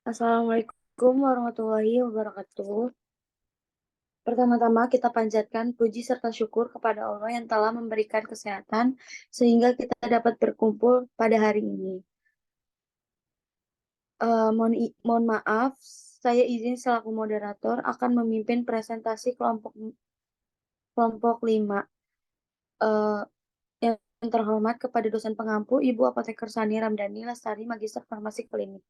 Assalamualaikum warahmatullahi wabarakatuh. Pertama-tama kita panjatkan puji serta syukur kepada Allah yang telah memberikan kesehatan sehingga kita dapat berkumpul pada hari ini. Mohon maaf, saya izin selaku moderator akan memimpin presentasi kelompok kelompok 5. Eh, yang terhormat kepada dosen pengampu Ibu Apoteker Sani Ramdhani Lestari Magister Farmasi Klinik.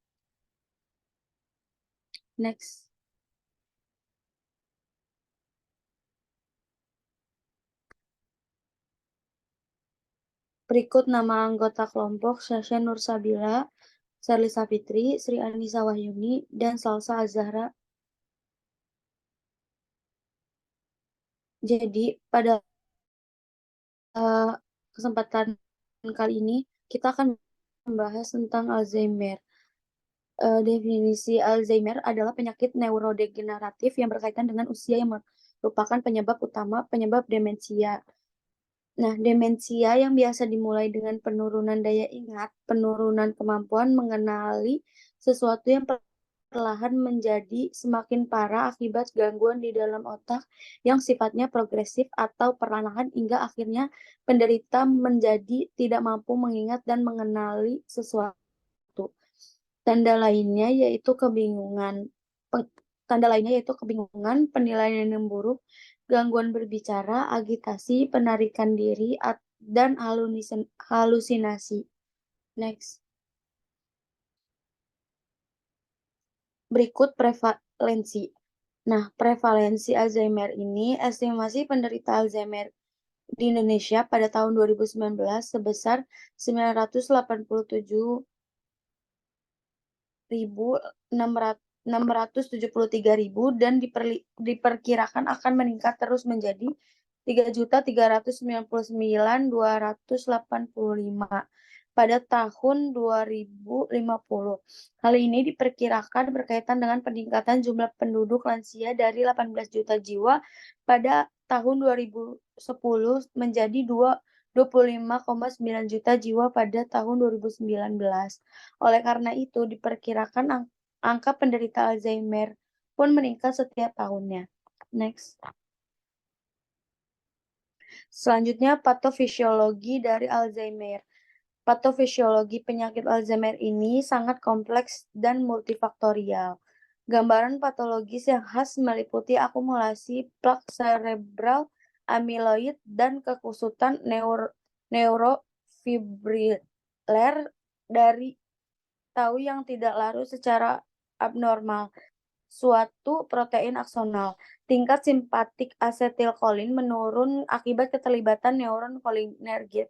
Next. Berikut nama anggota kelompok: Syasha Nursabila, Sherly Savitri, Sri Anissa Wahyuni, dan Salsa Azahra. Jadi pada kesempatan kali ini kita akan membahas tentang Alzheimer. Definisi Alzheimer adalah penyakit neurodegeneratif yang berkaitan dengan usia yang merupakan penyebab utama penyebab demensia. Nah, demensia yang biasa dimulai dengan penurunan daya ingat, penurunan kemampuan mengenali sesuatu yang perlahan menjadi semakin parah akibat gangguan di dalam otak yang sifatnya progresif atau perlahan hingga akhirnya penderita menjadi tidak mampu mengingat dan mengenali sesuatu. Tanda lainnya yaitu kebingungan. Tanda lainnya yaitu kebingungan, penilaian yang buruk, gangguan berbicara, agitasi, penarikan diri, dan halusinasi. Next. Berikut prevalensi. Nah, prevalensi Alzheimer ini, estimasi penderita Alzheimer di Indonesia pada tahun 2019 sebesar 987.673.000 dan diperkirakan akan meningkat terus menjadi 3.399.285 pada tahun 2050. Hal ini diperkirakan berkaitan dengan peningkatan jumlah penduduk lansia dari 18 juta jiwa pada tahun 2010 menjadi 25,9 juta jiwa pada tahun 2019. Oleh karena itu, diperkirakan angka penderita Alzheimer pun meningkat setiap tahunnya. Next. Selanjutnya, patofisiologi dari Alzheimer. Patofisiologi penyakit Alzheimer ini sangat kompleks dan multifaktorial. Gambaran patologis yang khas meliputi akumulasi plak cerebral, amiloid, dan kekusutan neurofibriller dari tahu yang tidak larut secara abnormal, suatu protein aksonal. Tingkat simpatik asetilkolin menurun akibat keterlibatan neuron kolinergic.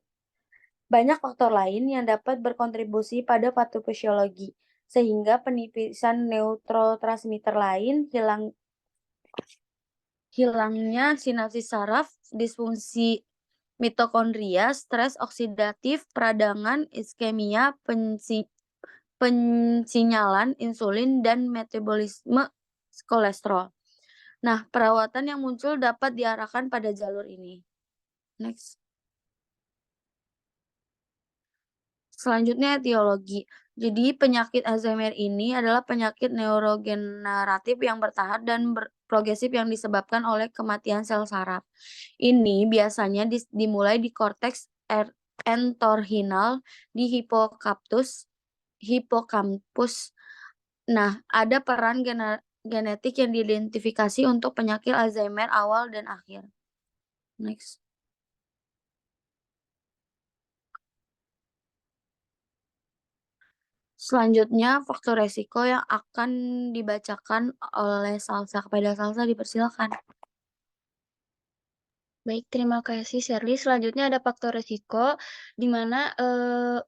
Banyak faktor lain yang dapat berkontribusi pada patofisiologi, sehingga penipisan neurotransmitter lain, hilangnya sinapsis saraf, disfungsi mitokondria, stres oksidatif, peradangan, iskemia, pensinyalan insulin, dan metabolisme kolesterol. Nah, perawatan yang muncul dapat diarahkan pada jalur ini. Next. Selanjutnya etiologi. Jadi penyakit Alzheimer ini adalah penyakit neurogeneratif yang bertahap dan progresif yang disebabkan oleh kematian sel saraf. Ini biasanya dimulai di korteks entorhinal di hipokampus. Nah, ada peran genetik yang diidentifikasi untuk penyakit Alzheimer awal dan akhir. Next. Selanjutnya, faktor resiko yang akan dibacakan oleh Salsa. Kepada Salsa dipersilakan. Baik, terima kasih Sherly. Selanjutnya ada faktor resiko, di mana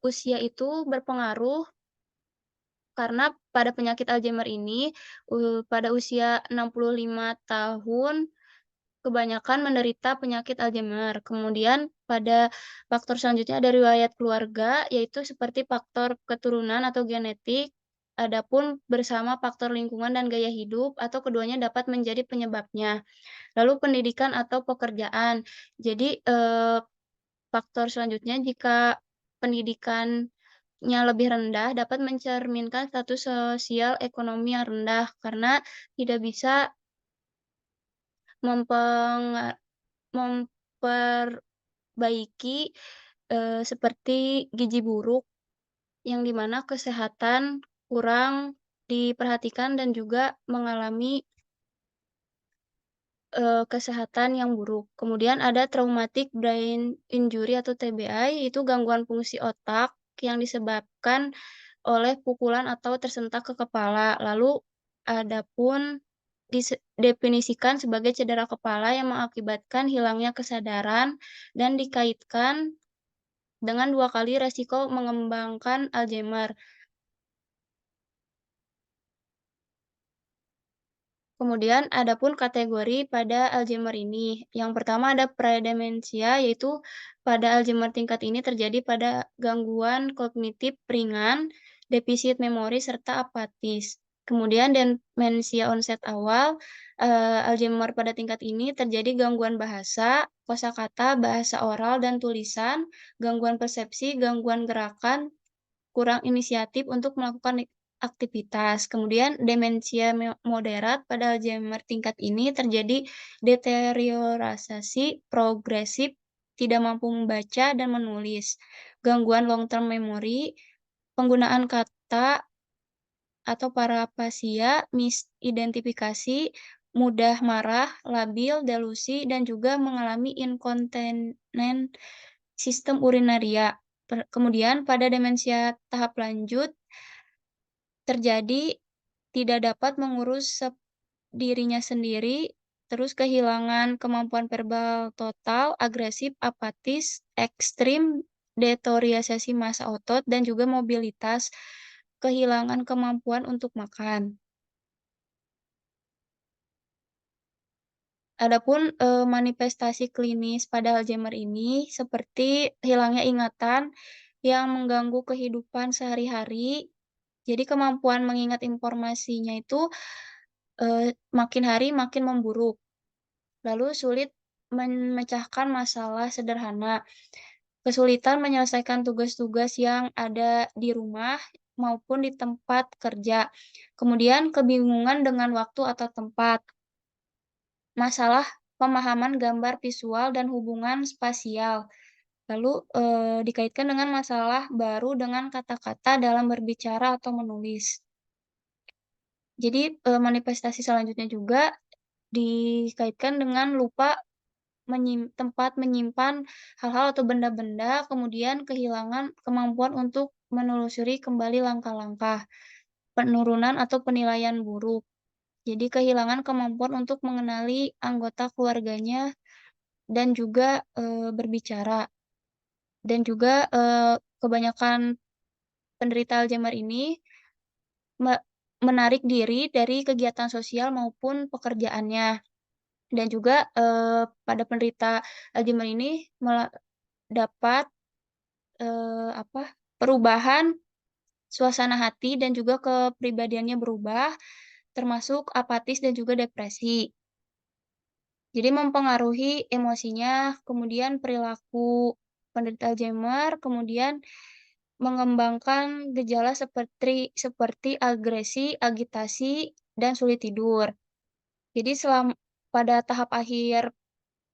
usia itu berpengaruh karena pada penyakit Alzheimer ini, pada usia 65 tahun kebanyakan menderita penyakit Alzheimer. Kemudian pada faktor selanjutnya ada riwayat keluarga, yaitu seperti faktor keturunan atau genetik, adapun bersama faktor lingkungan dan gaya hidup atau keduanya dapat menjadi penyebabnya. Lalu pendidikan atau pekerjaan. Jadi, faktor selanjutnya jika pendidikan lebih rendah dapat mencerminkan status sosial ekonomi yang rendah karena tidak bisa mempenga memperbaiki, seperti gizi buruk yang di mana kesehatan kurang diperhatikan dan juga mengalami kesehatan yang buruk. Kemudian ada traumatic brain injury atau TBI, itu gangguan fungsi otak yang disebabkan oleh pukulan atau tersentak ke kepala. Lalu adapun definisikan sebagai cedera kepala yang mengakibatkan hilangnya kesadaran dan dikaitkan dengan 2 kali resiko mengembangkan Alzheimer. Kemudian adapun kategori pada Alzheimer ini, yang pertama ada predemensia, yaitu pada Alzheimer tingkat ini terjadi pada gangguan kognitif ringan, defisit memori, serta apatis. Kemudian demensia onset awal, Alzheimer pada tingkat ini terjadi gangguan bahasa, kosakata, bahasa oral dan tulisan, gangguan persepsi, gangguan gerakan, kurang inisiatif untuk melakukan aktivitas. Kemudian demensia moderat pada Alzheimer tingkat ini terjadi deteriorasasi progresif, tidak mampu membaca dan menulis, gangguan long term memory, penggunaan kata atau parapasia, misidentifikasi, mudah marah, labil, delusi, dan juga mengalami inkontinен sistem urinaria. Kemudian pada demensia tahap lanjut terjadi tidak dapat mengurus dirinya sendiri, terus kehilangan kemampuan verbal total, agresif, apatis, ekstrim, deteriorasi massa otot, dan juga mobilitas, kehilangan kemampuan untuk makan. Adapun, manifestasi klinis pada Alzheimer ini seperti hilangnya ingatan yang mengganggu kehidupan sehari-hari. Jadi kemampuan mengingat informasinya itu, makin hari makin memburuk, lalu sulit memecahkan masalah sederhana, kesulitan menyelesaikan tugas-tugas yang ada di rumah maupun di tempat kerja, kemudian kebingungan dengan waktu atau tempat, masalah pemahaman gambar visual dan hubungan spasial, lalu, dikaitkan dengan masalah baru dengan kata-kata dalam berbicara atau menulis. Jadi, manifestasi selanjutnya juga dikaitkan dengan lupa tempat menyimpan hal-hal atau benda-benda, kemudian kehilangan kemampuan untuk menelusuri kembali langkah-langkah, penurunan atau penilaian buruk. Jadi kehilangan kemampuan untuk mengenali anggota keluarganya dan juga, berbicara. Dan juga, kebanyakan penderita Alzheimer ini me menarik diri dari kegiatan sosial maupun pekerjaannya. Dan juga, pada penderita Alzheimer ini dapat, apa, perubahan suasana hati dan juga kepribadiannya berubah, termasuk apatis dan juga depresi. Jadi mempengaruhi emosinya, kemudian perilaku penderita Alzheimer, kemudian mengembangkan gejala seperti agresi, agitasi, dan sulit tidur. Jadi pada tahap akhir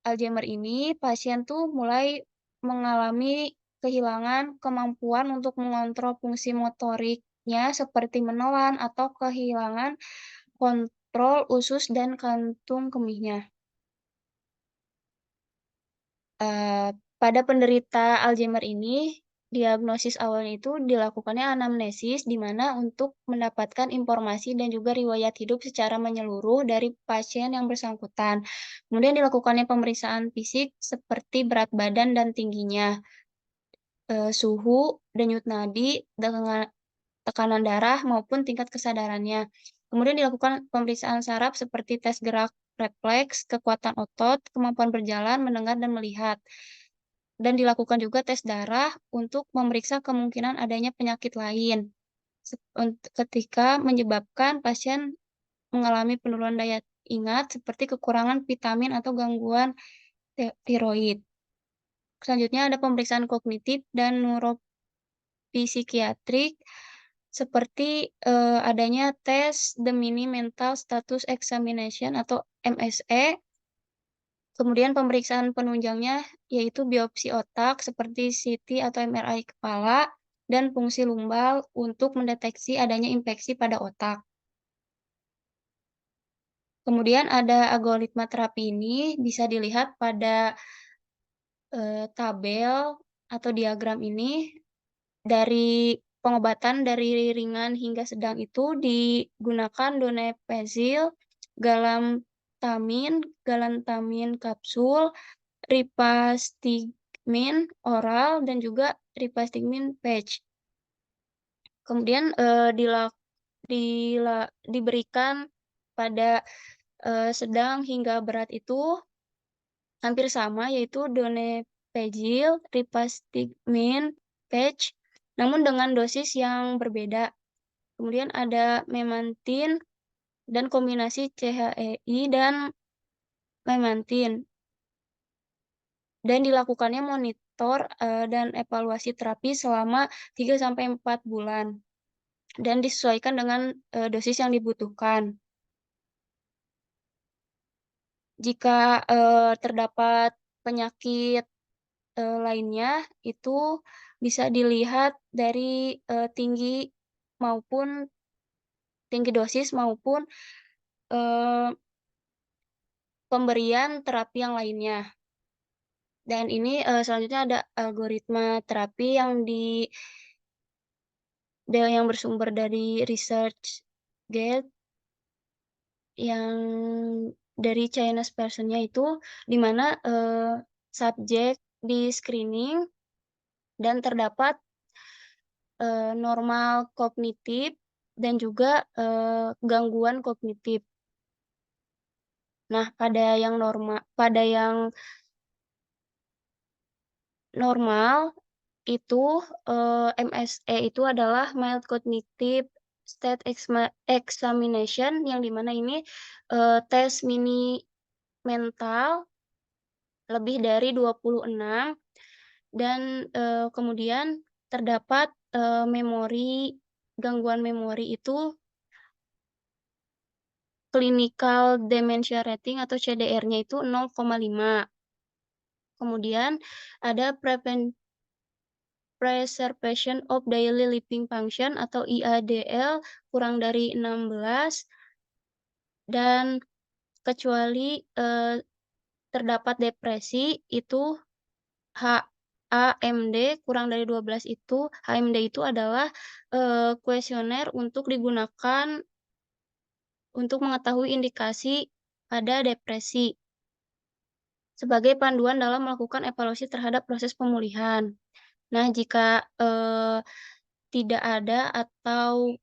Alzheimer ini, pasien tuh mulai mengalami kehilangan kemampuan untuk mengontrol fungsi motoriknya seperti menelan atau kehilangan kontrol usus dan kantung kemihnya. Eee, pada penderita Alzheimer ini, diagnosis awalnya itu dilakukannya anamnesis, di mana untuk mendapatkan informasi dan juga riwayat hidup secara menyeluruh dari pasien yang bersangkutan. Kemudian dilakukannya pemeriksaan fisik seperti berat badan dan tingginya, suhu, denyut nadi, tekanan darah, maupun tingkat kesadarannya. Kemudian dilakukan pemeriksaan saraf seperti tes gerak refleks, kekuatan otot, kemampuan berjalan, mendengar, dan melihat. Dan dilakukan juga tes darah untuk memeriksa kemungkinan adanya penyakit lain, ketika menyebabkan pasien mengalami penurunan daya ingat seperti kekurangan vitamin atau gangguan tiroid. Selanjutnya ada pemeriksaan kognitif dan psikiatrik seperti, adanya tes The Mini Mental Status Examination atau MSE, kemudian pemeriksaan penunjangnya yaitu biopsi otak seperti CT atau MRI kepala, dan fungsi lumbal untuk mendeteksi adanya infeksi pada otak. Kemudian ada algoritma terapi ini bisa dilihat pada, tabel atau diagram ini. Dari pengobatan dari ringan hingga sedang itu digunakan donepezil, galantamin kapsul, rivastigmine oral, dan juga rivastigmine patch. Kemudian, diberikan pada, sedang hingga berat itu hampir sama, yaitu donepezil, rivastigmine patch, namun dengan dosis yang berbeda. Kemudian ada memantine dan kombinasi CHEI dan memantine, dan dilakukannya monitor, dan evaluasi terapi selama 3 sampai 4 bulan, dan disesuaikan dengan, dosis yang dibutuhkan. Jika, terdapat penyakit, lainnya, itu bisa dilihat dari, maupun tinggi dosis maupun, eee, pemberian terapi yang lainnya. Dan ini, selanjutnya ada algoritma terapi yang bersumber dari ResearchGate yang dari Chinese version-nya itu, di mana, subjek di-screening dan terdapat, normal kognitif dan juga, gangguan kognitif. Nah, pada yang normal itu, MSE itu adalah Mild Cognitive State Examination, yang di mana ini, tes mini mental lebih dari 26, dan, kemudian terdapat, gangguan memori itu Clinical Dementia Rating atau CDR-nya itu 0,5. Kemudian ada Preservation of Daily Living Function atau IADL kurang dari 16, dan kecuali, terdapat depresi itu HAMD kurang dari 12 itu. HMD itu adalah, kuesioner untuk digunakan untuk mengetahui indikasi pada depresi, sebagai panduan dalam melakukan evaluasi terhadap proses pemulihan. Nah, jika, tidak ada atau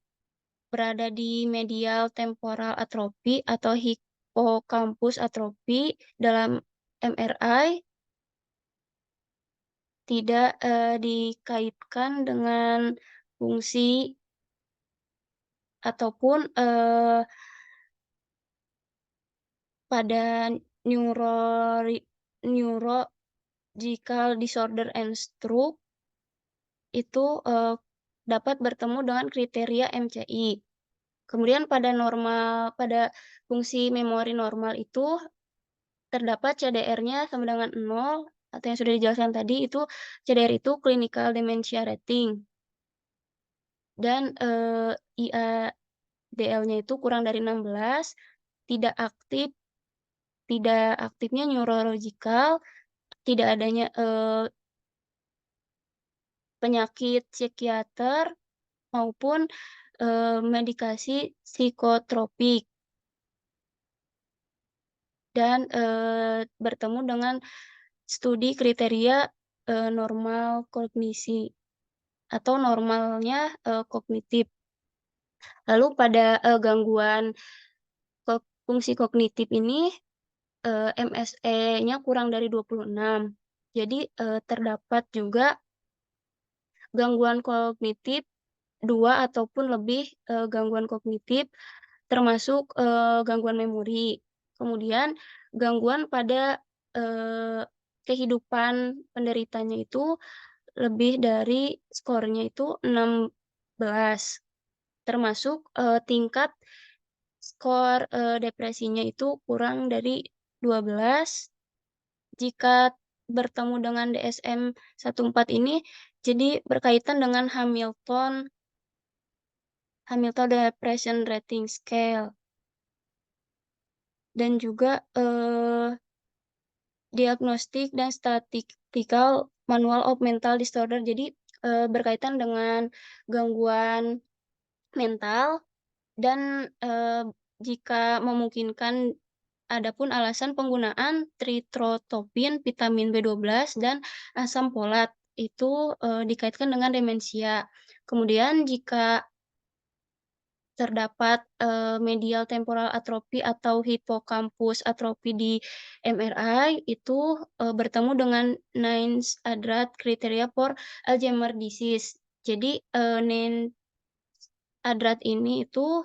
berada di medial temporal atrofi atau hippocampus atrofi dalam MRI, tidak, dikaitkan dengan fungsi ataupun, pada neurological disorder and stroke itu, dapat bertemu dengan kriteria MCI. Kemudian pada fungsi memori normal itu terdapat CDR-nya sama dengan 0, atau yang sudah dijelaskan tadi itu CDR itu Clinical Dementia Rating, dan, IADL-nya itu kurang dari 16, tidak aktif tidak aktifnya neurological, tidak adanya, penyakit psikiater maupun, medikasi psikotropik, dan, bertemu dengan studi kriteria, normal kognisi atau normalnya, kognitif. Lalu pada, gangguan fungsi kognitif ini, MSE-nya kurang dari 26. Jadi, terdapat juga gangguan kognitif 2 ataupun lebih, gangguan kognitif termasuk, gangguan memori. Kemudian gangguan pada, kehidupan penderitanya itu lebih dari skornya itu 16, termasuk, tingkat skor, depresinya itu kurang dari 12. Jika bertemu dengan DSM-14 ini, jadi berkaitan dengan Hamilton Depression Rating Scale dan juga, diagnostik dan statistical manual of mental disorder. Jadi, berkaitan dengan gangguan mental dan, jika memungkinkan adapun alasan penggunaan tritropin, vitamin B12, dan asam folat itu, dikaitkan dengan demensia. Kemudian jika terdapat, medial temporal atrophy atau hippocampus atrophy di MRI itu, bertemu dengan Nance-Adrad Criteria for Alzheimer's Disease. Jadi, Nance-Adrad ini itu,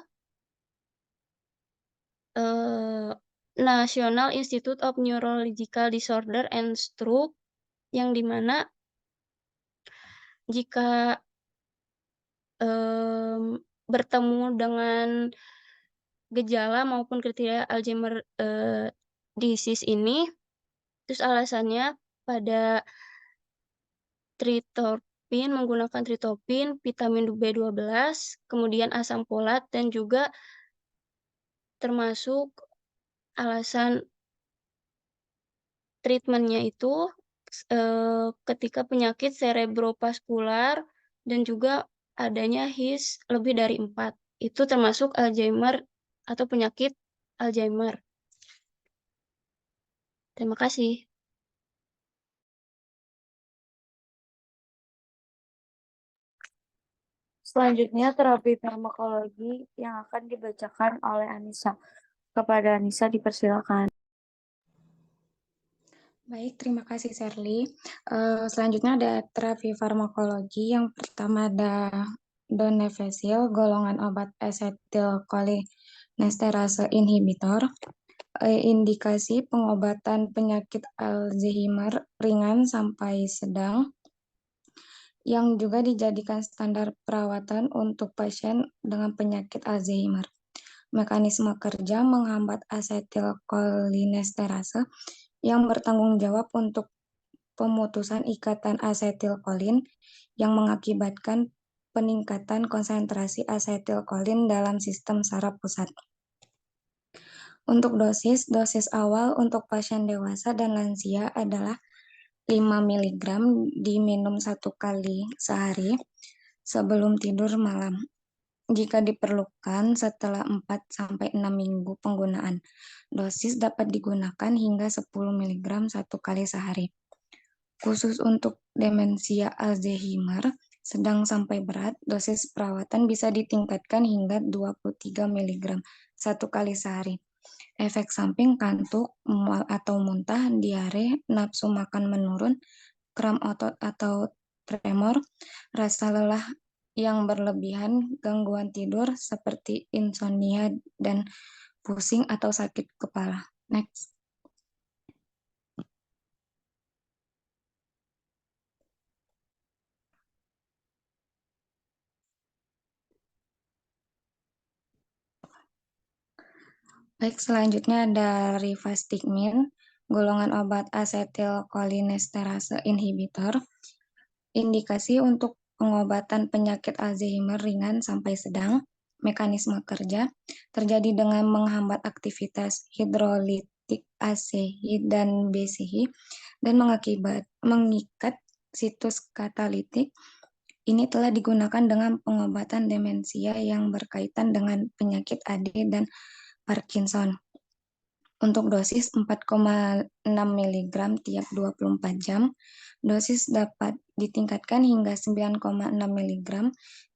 eee, National Institute of Neurological Disorder and Stroke, yang di mana jika, bertemu dengan gejala maupun kriteria Alzheimer, disease ini, terus alasannya pada menggunakan tritopin, vitamin B12, kemudian asam folat, dan juga termasuk alasan treatment-nya itu, ketika penyakit cerebrovaskular dan juga adanya HIS lebih dari 4. Itu termasuk Alzheimer atau penyakit Alzheimer. Terima kasih. Selanjutnya terapi farmakologi yang akan dibacakan oleh Anissa. Kepada Anissa dipersilakan. Baik, terima kasih Sherly. Selanjutnya ada terapi farmakologi. Yang pertama ada donepezil, golongan obat asetilkolinesterase inhibitor. Indikasi pengobatan penyakit Alzheimer ringan sampai sedang, yang juga dijadikan standar perawatan untuk pasien dengan penyakit Alzheimer. Mekanisme kerja menghambat asetilkolinesterase yang bertanggung jawab untuk pemutusan ikatan asetilkolin yang mengakibatkan peningkatan konsentrasi asetilkolin dalam sistem saraf pusat. Untuk dosis awal untuk pasien dewasa dan lansia adalah 5 mg diminum 1 kali sehari sebelum tidur malam. Jika diperlukan setelah 4-6 minggu penggunaan, dosis dapat digunakan hingga 10 mg 1 kali sehari. Khusus untuk demensia Alzheimer sedang sampai berat, dosis perawatan bisa ditingkatkan hingga 23 mg 1 kali sehari. Efek samping kantuk, mual atau muntah, diare, nafsu makan menurun, kram otot atau tremor, rasa lelah yang berlebihan, gangguan tidur seperti insomnia dan pusing atau sakit kepala. Next. Baik, selanjutnya ada rivastigmine, golongan obat asetilkolinesterase inhibitor. Indikasi untuk pengobatan penyakit Alzheimer ringan sampai sedang. Mekanisme kerja terjadi dengan menghambat aktivitas hidrolitik ACH dan BCH dan mengikat situs katalitik. Ini telah digunakan dengan pengobatan demensia yang berkaitan dengan penyakit AD dan Parkinson. Untuk dosis 4,6 mg tiap 24 jam, dosis dapat ditingkatkan hingga 9,6 mg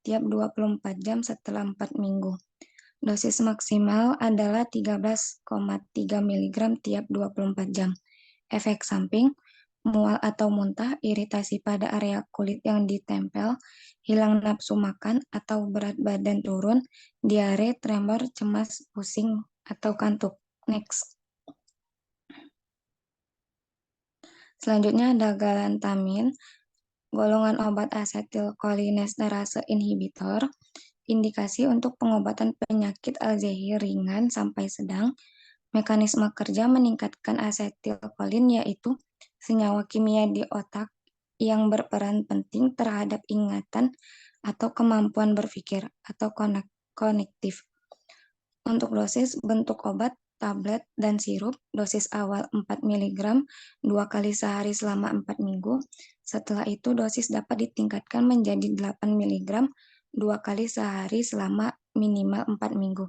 tiap 24 jam setelah 4 minggu. Dosis maksimal adalah 13,3 mg tiap 24 jam. Efek samping, mual atau muntah, iritasi pada area kulit yang ditempel, hilang nafsu makan atau berat badan turun, diare, tremor, cemas, pusing, atau kantuk. Next. Selanjutnya ada galantamin, golongan obat asetilkolinesterase inhibitor, indikasi untuk pengobatan penyakit Alzheimer ringan sampai sedang. Mekanisme kerja meningkatkan asetilkolin yaitu senyawa kimia di otak yang berperan penting terhadap ingatan atau kemampuan berpikir atau konektif. Untuk dosis bentuk obat, tablet, dan sirup, dosis awal 4 mg 2 kali sehari selama 4 minggu. Setelah itu dosis dapat ditingkatkan menjadi 8 mg 2 kali sehari selama minimal 4 minggu.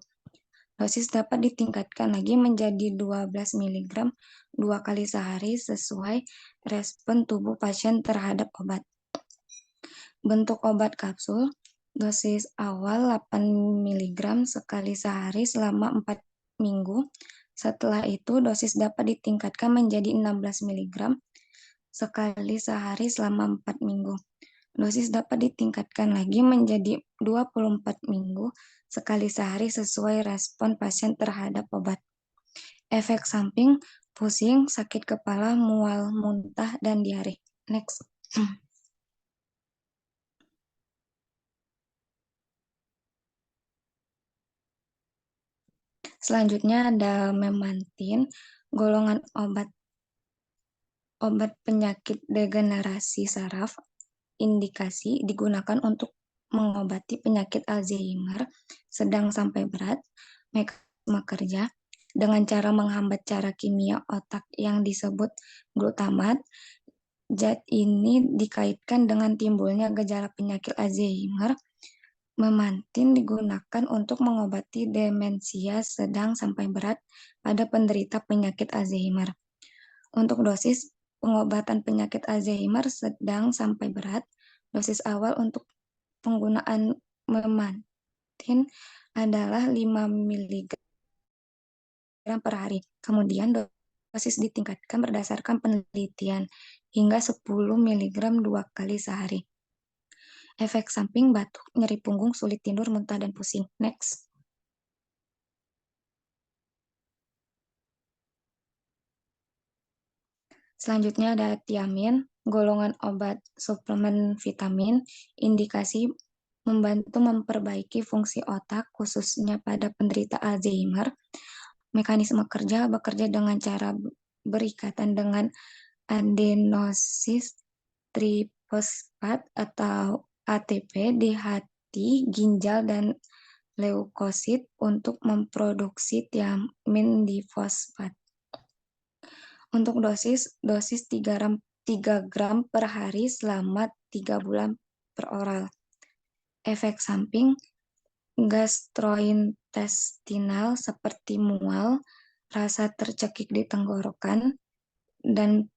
Dosis dapat ditingkatkan lagi menjadi 12 mg 2 kali sehari sesuai respon tubuh pasien terhadap obat. Bentuk obat kapsul, dosis awal 8 mg sekali sehari selama 4 minggu. Setelah itu dosis dapat ditingkatkan menjadi 16 mg sekali sehari selama 4 minggu. Dosis dapat ditingkatkan lagi menjadi 24 minggu sekali sehari sesuai respon pasien terhadap obat. Efek samping, pusing, sakit kepala, mual, muntah, dan diare. Next. Selanjutnya ada memantin, golongan obat penyakit degenerasi saraf, indikasi digunakan untuk mengobati penyakit Alzheimer sedang sampai berat. Mekanisme kerja dengan cara menghambat cara kimia otak yang disebut glutamat. Zat ini dikaitkan dengan timbulnya gejala penyakit Alzheimer. Memantin digunakan untuk mengobati demensia sedang sampai berat pada penderita penyakit Alzheimer. Untuk dosis pengobatan penyakit Alzheimer sedang sampai berat, dosis awal untuk penggunaan memantin adalah 5 mg per hari. Kemudian dosis ditingkatkan berdasarkan penelitian hingga 10 mg 2 kali sehari. Efek samping batuk, nyeri punggung, sulit tidur, muntah, dan pusing. Next. Selanjutnya ada tiamin, golongan obat suplemen vitamin, indikasi membantu memperbaiki fungsi otak khususnya pada penderita Alzheimer. Mekanisme kerja bekerja dengan cara berikatan dengan adenosis trifosfat atau ATP di hati, ginjal, dan leukosit untuk memproduksi tiamin difosfat. Untuk dosis 3 gram per hari selama 3 bulan per oral. Efek samping gastrointestinal seperti mual, rasa tercekik di tenggorokan, dan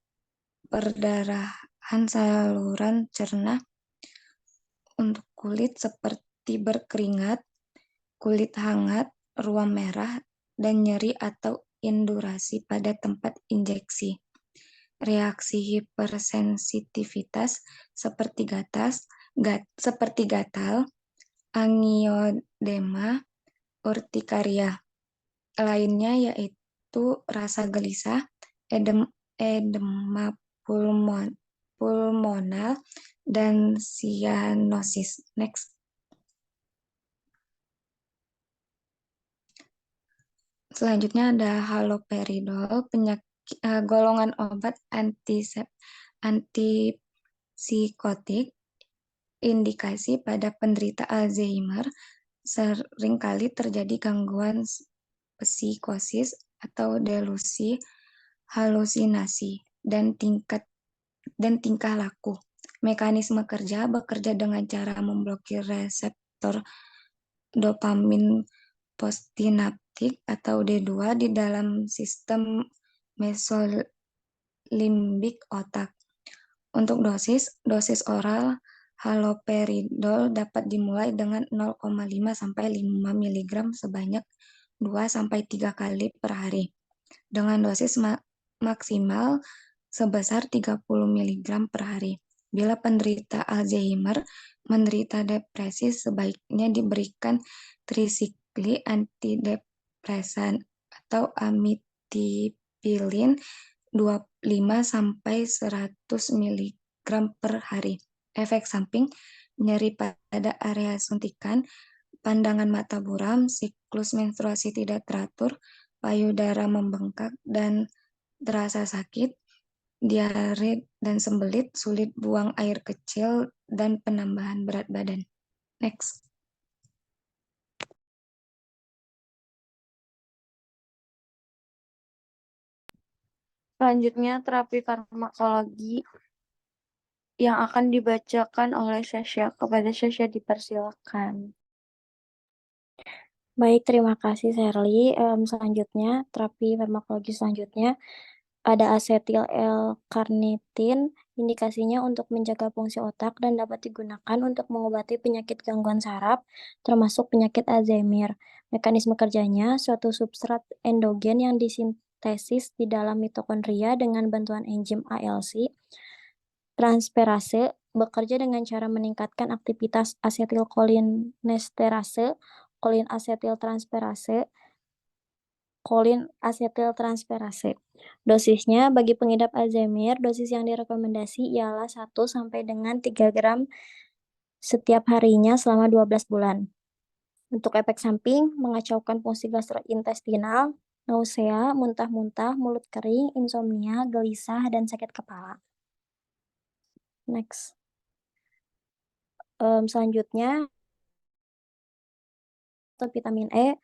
perdarahan saluran cerna. Untuk kulit seperti berkeringat, kulit hangat, ruam merah, dan nyeri atau indurasi pada tempat injeksi. Reaksi hipersensitivitas seperti gatal, angiodema, urtikaria. Lainnya yaitu rasa gelisah, edema pulmonal, dan sianosis. Next. Selanjutnya ada haloperidol, golongan obat antipsikotik, indikasi pada penderita Alzheimer. Seringkali terjadi gangguan psikosis atau delusi, halusinasi, dan tingkah laku. Mekanisme kerja bekerja dengan cara memblokir reseptor dopamin postinaptik atau D2 di dalam sistem mesolimbik otak. Untuk dosis oral haloperidol dapat dimulai dengan 0,5 sampai 5 mg sebanyak 2 sampai 3 kali per hari dengan dosis maksimal sebesar 30 mg per hari. Bila penderita Alzheimer menderita depresi, sebaiknya diberikan trisikli antidepresan atau amitriptilin 25 sampai 100 mg per hari. efek samping, nyeri pada area suntikan, pandangan mata buram, siklus menstruasi tidak teratur, payudara membengkak dan terasa sakit, diare dan sembelit, sulit buang air kecil, dan penambahan berat badan. Next. Selanjutnya, terapi farmakologi yang akan dibacakan oleh Sasha. Kepada Sasha dipersilakan. Baik, terima kasih Sherly. Selanjutnya, terapi farmakologi selanjutnya ada asetil L-karnitin. Indikasinya untuk menjaga fungsi otak dan dapat digunakan untuk mengobati penyakit gangguan saraf, termasuk penyakit Alzheimer. Mekanisme kerjanya, suatu substrat endogen yang disintesis di dalam mitokondria dengan bantuan enzim ALC transferase bekerja dengan cara meningkatkan aktivitas asetilkolinesterase, kolin asetiltransferase, kolin asetiltransferase. Dosisnya bagi pengidap Alzheimer, dosis yang direkomendasi ialah 1 sampai dengan 3 gram setiap harinya selama 12 bulan. Untuk efek samping, mengacaukan fungsi gastrointestinal, nausea, muntah-muntah, mulut kering, insomnia, gelisah, dan sakit kepala. Next. Selanjutnya, vitamin E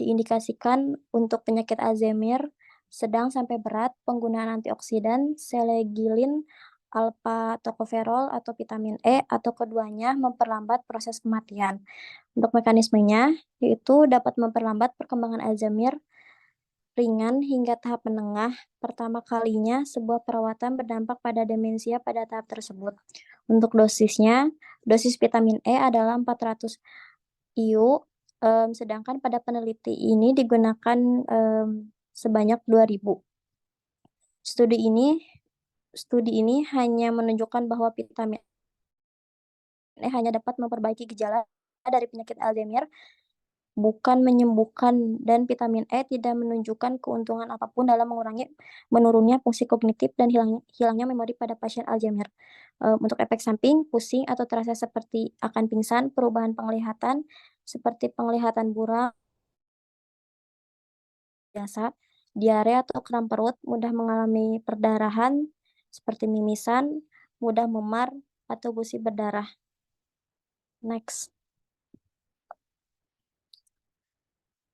diindikasikan untuk penyakit Alzheimer sedang sampai berat. Penggunaan antioksidan, selegilin, alpha tocoferol atau vitamin E atau keduanya memperlambat proses kematian. Untuk mekanismenya, yaitu dapat memperlambat perkembangan Alzheimer ringan hingga tahap menengah. Pertama kalinya, sebuah perawatan berdampak pada demensia pada tahap tersebut. Untuk dosisnya, dosis vitamin E adalah 400 IU, sedangkan pada peneliti ini digunakan sebanyak 2000. Studi ini hanya menunjukkan bahwa vitamin E hanya dapat memperbaiki gejala dari penyakit Alzheimer, bukan menyembuhkan, dan vitamin E tidak menunjukkan keuntungan apapun dalam menurunnya fungsi kognitif dan hilangnya memori pada pasien Alzheimer. Untuk efek samping, pusing atau terasa seperti akan pingsan, perubahan penglihatan seperti penglihatan buram, biasa, diare atau kram perut, mudah mengalami perdarahan seperti mimisan, mudah memar atau gusi berdarah. Next.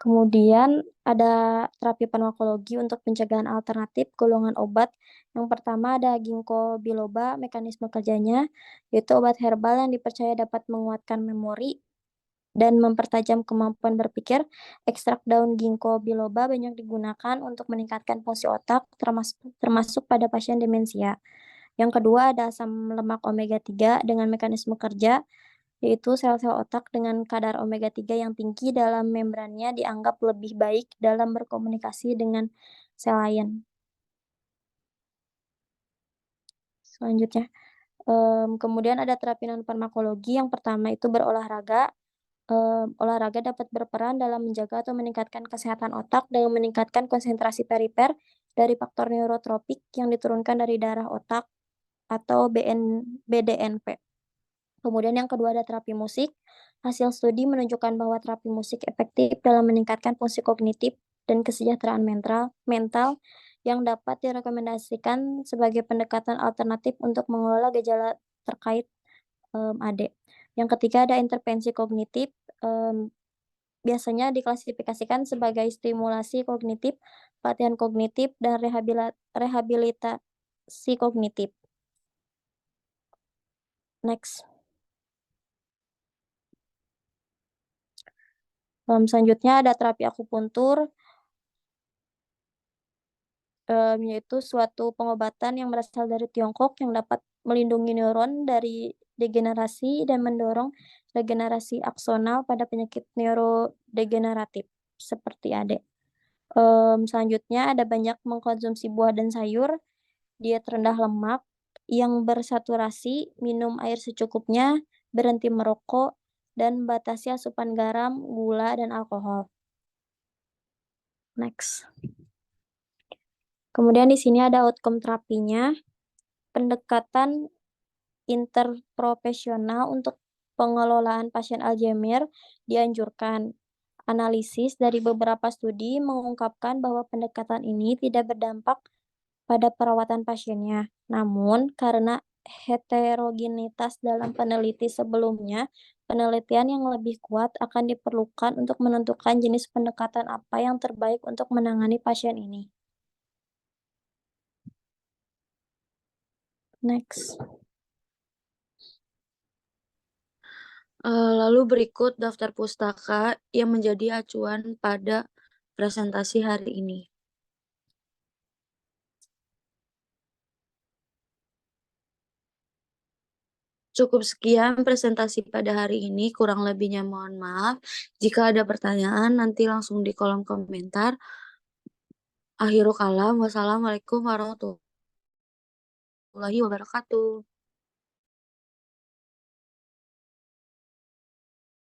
Kemudian ada terapi farmakologi untuk pencegahan alternatif golongan obat. Yang pertama ada ginkgo biloba. Mekanisme kerjanya yaitu obat herbal yang dipercaya dapat menguatkan memori dan mempertajam kemampuan berpikir. Ekstrak daun ginkgo biloba banyak digunakan untuk meningkatkan fungsi otak, termasuk pada pasien demensia. Yang kedua ada asam lemak omega 3 dengan mekanisme kerja, yaitu sel-sel otak dengan kadar omega 3 yang tinggi dalam membrannya dianggap lebih baik dalam berkomunikasi dengan sel lain. Selanjutnya, kemudian ada terapi non-farmakologi. Yang pertama itu berolahraga. Olahraga dapat berperan dalam menjaga atau meningkatkan kesehatan otak dengan meningkatkan konsentrasi perifer dari faktor neurotropik yang diturunkan dari darah otak atau BDNP. Kemudian yang kedua ada terapi musik. Hasil studi menunjukkan bahwa terapi musik efektif dalam meningkatkan fungsi kognitif dan kesejahteraan mental yang dapat direkomendasikan sebagai pendekatan alternatif untuk mengelola gejala terkait AD. Yang ketiga ada intervensi kognitif. Biasanya diklasifikasikan sebagai stimulasi kognitif, pelatihan kognitif, dan rehabilitasi kognitif. Next. Selanjutnya ada terapi akupuntur, yaitu suatu pengobatan yang berasal dari Tiongkok yang dapat melindungi neuron dari degenerasi dan mendorong regenerasi aksonal pada penyakit neurodegeneratif seperti AD. Selanjutnya ada banyak mengkonsumsi buah dan sayur, diet rendah lemak yang bersaturasi, minum air secukupnya, berhenti merokok, dan batasi asupan garam, gula, dan alkohol. Next. Kemudian di sini ada outcome terapinya. Pendekatan interprofesional untuk pengelolaan pasien Alzheimer dianjurkan. Analisis dari beberapa studi mengungkapkan bahwa pendekatan ini tidak berdampak pada perawatan pasiennya. Namun, karena heterogenitas dalam peneliti sebelumnya, penelitian yang lebih kuat akan diperlukan untuk menentukan jenis pendekatan apa yang terbaik untuk menangani pasien ini. Next. Lalu berikut daftar pustaka yang menjadi acuan pada presentasi hari ini. Cukup sekian presentasi pada hari ini, kurang lebihnya mohon maaf. Jika ada pertanyaan, nanti langsung di kolom komentar. Akhirul kalam, wassalamualaikum warahmatullahi wabarakatuh.